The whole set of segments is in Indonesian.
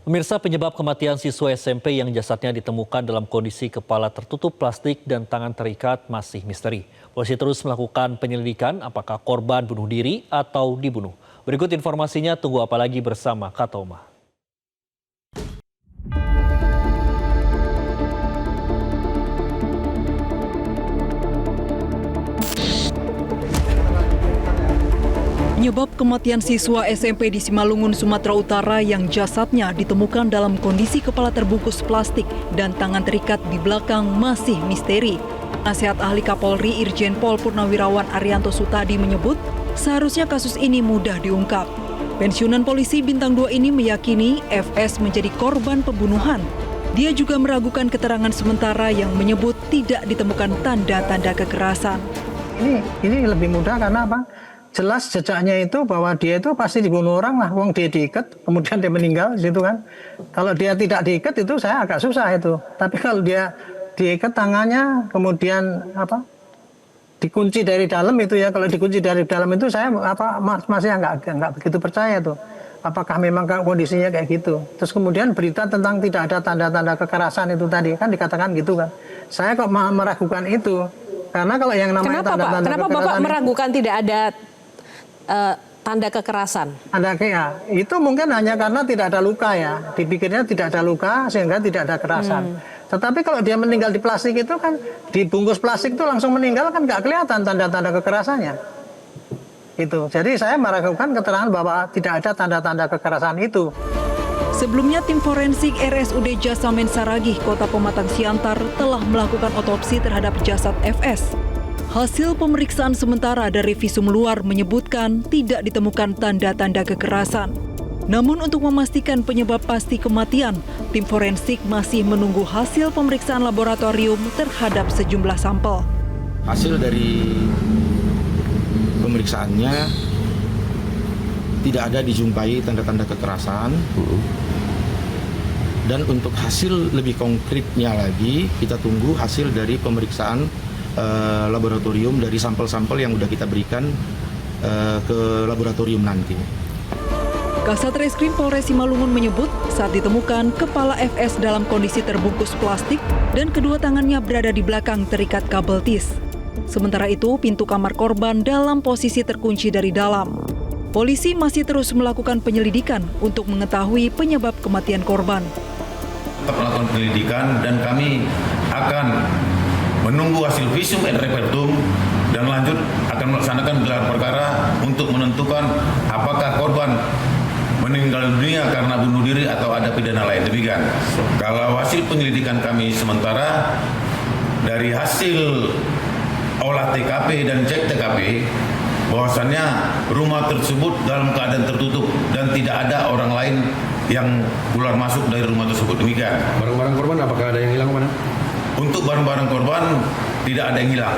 Pemirsa, penyebab kematian siswa SMP yang jasadnya ditemukan dalam kondisi kepala tertutup plastik dan tangan terikat masih misteri. Polisi terus melakukan penyelidikan apakah korban bunuh diri atau dibunuh. Berikut informasinya, tunggu apa lagi bersama Katoma. Penyebab kematian siswa SMP di Simalungun, Sumatera Utara yang jasadnya ditemukan dalam kondisi kepala terbungkus plastik dan tangan terikat di belakang masih misteri. Nasihat Ahli Kapolri Irjen Pol Purnawirawan Arianto Sutadi menyebut seharusnya kasus ini mudah diungkap. Pensiunan polisi bintang 2 ini meyakini FS menjadi korban pembunuhan. Dia juga meragukan keterangan sementara yang menyebut tidak ditemukan tanda-tanda kekerasan. Ini lebih mudah karena apa? Jelas jejaknya itu bahwa dia itu pasti dibunuh orang lah, wong dia diikat, kemudian dia meninggal di situ kan. Kalau dia tidak diikat itu saya agak susah itu. Tapi kalau dia diikat tangannya, kemudian dikunci dari dalam itu ya. Kalau dikunci dari dalam itu saya masih nggak begitu percaya tuh. Apakah memang kondisinya kayak gitu? Terus kemudian berita tentang tidak ada tanda-tanda kekerasan itu tadi kan dikatakan gitu kan. Saya kok meragukan itu. Karena kalau yang namanya tanda-tanda kekerasan, kenapa Bapak meragukan tidak ada tanda kekerasan? Itu mungkin hanya karena tidak ada luka ya. Dipikirnya tidak ada luka sehingga tidak ada kekerasan. Tetapi kalau dia meninggal di plastik itu kan, dibungkus plastik itu langsung meninggal kan nggak kelihatan tanda-tanda kekerasannya. Itu. Jadi saya meragukan keterangan bahwa tidak ada tanda-tanda kekerasan itu. Sebelumnya tim forensik RSUD Jasamen Saragih, Kota Pematang Siantar telah melakukan otopsi terhadap jasad FS. Hasil pemeriksaan sementara dari visum luar menyebutkan tidak ditemukan tanda-tanda kekerasan. Namun untuk memastikan penyebab pasti kematian, tim forensik masih menunggu hasil pemeriksaan laboratorium terhadap sejumlah sampel. Hasil dari pemeriksaannya tidak ada dijumpai tanda-tanda kekerasan. Dan untuk hasil lebih konkretnya lagi, kita tunggu hasil dari pemeriksaan laboratorium dari sampel-sampel yang sudah kita berikan ke laboratorium nanti. Kasat Reskrim Polres Simalungun menyebut saat ditemukan kepala FS dalam kondisi terbungkus plastik dan kedua tangannya berada di belakang terikat kabel tis. Sementara itu, pintu kamar korban dalam posisi terkunci dari dalam. Polisi masih terus melakukan penyelidikan untuk mengetahui penyebab kematian korban. Kita melakukan penyelidikan dan kami akan menunggu hasil visum et repertum dan lanjut akan melaksanakan gelar perkara untuk menentukan apakah korban meninggal dunia karena bunuh diri atau ada pidana lain. Demikian. Kalau hasil penyelidikan kami sementara dari hasil olah TKP dan cek TKP bahwasannya rumah tersebut dalam keadaan tertutup dan tidak ada orang lain yang keluar masuk dari rumah tersebut. Demikian. Barang-barang korban apakah ada yang hilang mana? Untuk barang-barang korban tidak ada yang hilang.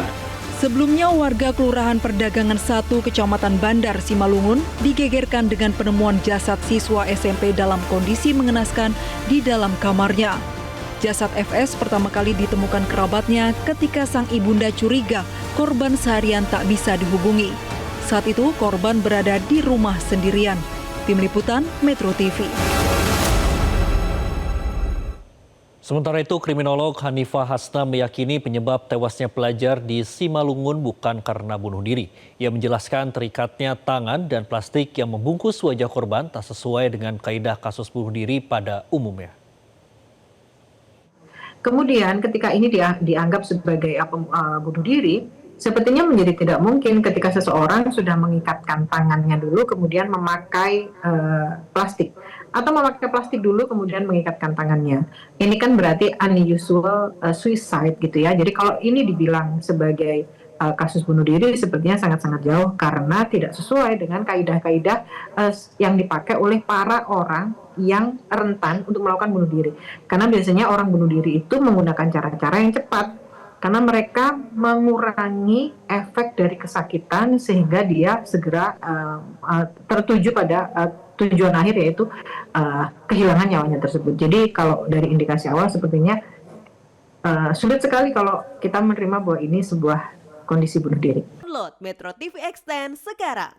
Sebelumnya warga Kelurahan Perdagangan 1 Kecamatan Bandar Simalungun digegerkan dengan penemuan jasad siswa SMP dalam kondisi mengenaskan di dalam kamarnya. Jasad FS pertama kali ditemukan kerabatnya ketika sang ibunda curiga korban seharian tak bisa dihubungi. Saat itu korban berada di rumah sendirian. Tim Liputan Metro TV. Sementara itu, kriminolog Hanifah Hasna meyakini penyebab tewasnya pelajar di Simalungun bukan karena bunuh diri. Ia menjelaskan terikatnya tangan dan plastik yang membungkus wajah korban tak sesuai dengan kaidah kasus bunuh diri pada umumnya. Kemudian ketika ini dianggap sebagai bunuh diri, sepertinya menjadi tidak mungkin ketika seseorang sudah mengikatkan tangannya dulu kemudian memakai plastik. Atau memakai plastik dulu kemudian mengikatkan tangannya. Ini kan berarti unusual suicide gitu ya. Jadi kalau ini dibilang sebagai kasus bunuh diri sepertinya sangat-sangat jauh karena tidak sesuai dengan kaidah-kaidah yang dipakai oleh para orang yang rentan untuk melakukan bunuh diri. Karena biasanya orang bunuh diri itu menggunakan cara-cara yang cepat. Karena mereka mengurangi efek dari kesakitan sehingga dia segera tertuju pada tujuan akhir yaitu kehilangan nyawanya tersebut. Jadi kalau dari indikasi awal sepertinya sulit sekali kalau kita menerima bahwa ini sebuah kondisi bunuh diri. Download Metro TV Extend sekarang.